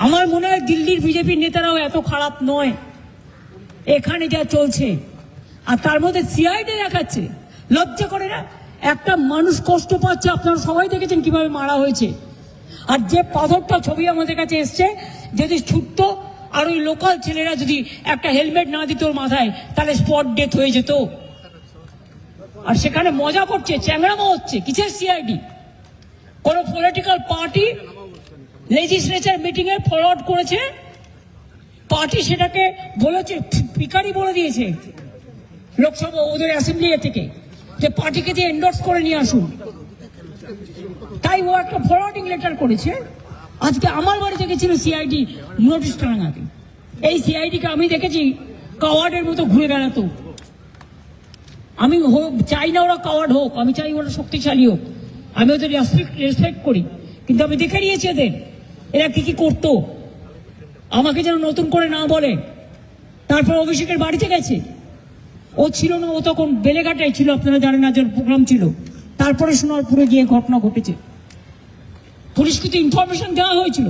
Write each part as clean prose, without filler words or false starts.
আমার মনে হয় দিল্লির বিজেপির নেতারাও এত খারাপ নয়, এখানে যা চলছে। আর তার মধ্যে সিআইডি দেখাচ্ছে, লজ্জা করে না? একটা মানুষ কষ্ট পাচ্ছে, আপনারা সবাই দেখেছেন কিভাবে মারা হয়েছে। আর যে পাথরটা ছবি আমাদের কাছে এসছে, যদি ছুটতো আর ওই লোকাল ছেলেরা যদি একটা হেলমেট না দিত ওর মাথায়, তাহলে স্পট ডেথ হয়ে যেত। আর সেখানে মজা করছে, চ্যাংড়ামো হচ্ছে। কিসের সিআইডি? কোন পলিটিক্যাল পার্টি লেজিসলেচার মিটিং এ ফরওয়ার্ড করেছে, পার্টি সেটাকে বলেছে, পিকারি বলে দিয়েছে লোকসভা ওদের অ্যাসেম্বলি থেকে, যে পার্টিকে দিয়ে এন্ডোর্স করে নিয়ে আসুন। তাই ও একটা ফরওয়ার্ডিং লেটার করেছে। আজকে আমার বাড়িতে গেছিল সিআইডি নোটিশ টাঙাতে। এই সিআইডিকে আমি দেখেছি কাওয়ার্ডের মতো ঘুরে বেড়াতো। আমি চাই না ওরা কাওয়ার্ড হোক, আমি চাই ওরা শক্তিশালী হোক, আমি ওদের রেসপেক্ট করি। কিন্তু আমি দেখে নিয়েছি এরা কি করতো, আমাকে যেন নতুন করে না বলে। তারপর অভিষেকের বাড়িতে গেছে, ও ছিল না, ও তখন বেলেঘাটায় ছিল, আপনারা জানেন না, যে প্রোগ্রাম ছিল। তারপরে সোনারপুরে গিয়ে ঘটনা ঘটেছে। পুলিশকে তো ইনফরমেশন দেওয়া হয়েছিল,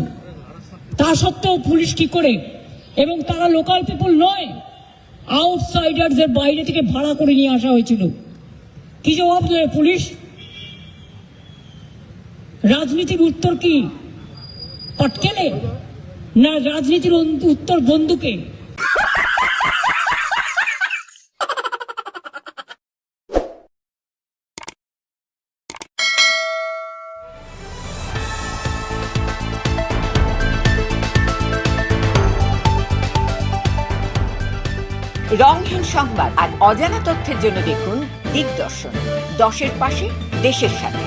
তা সত্ত্বেও পুলিশ কি করে, এবং তারা লোকাল পিপল নয়, আউটসাইডারদের বাইরে থেকে ভাড়া করে নিয়ে আসা হয়েছিল। কি জবাব দেবে পুলিশ? রাজনীতির উত্তর কি পটকেলে, না রাজনীতির উত্তর বন্দুকে? রংহীন সংবাদ আর অজানা তথ্যের জন্য দেখুন দিগদর্শন, 10-এর পাশে, দেশের সাথে।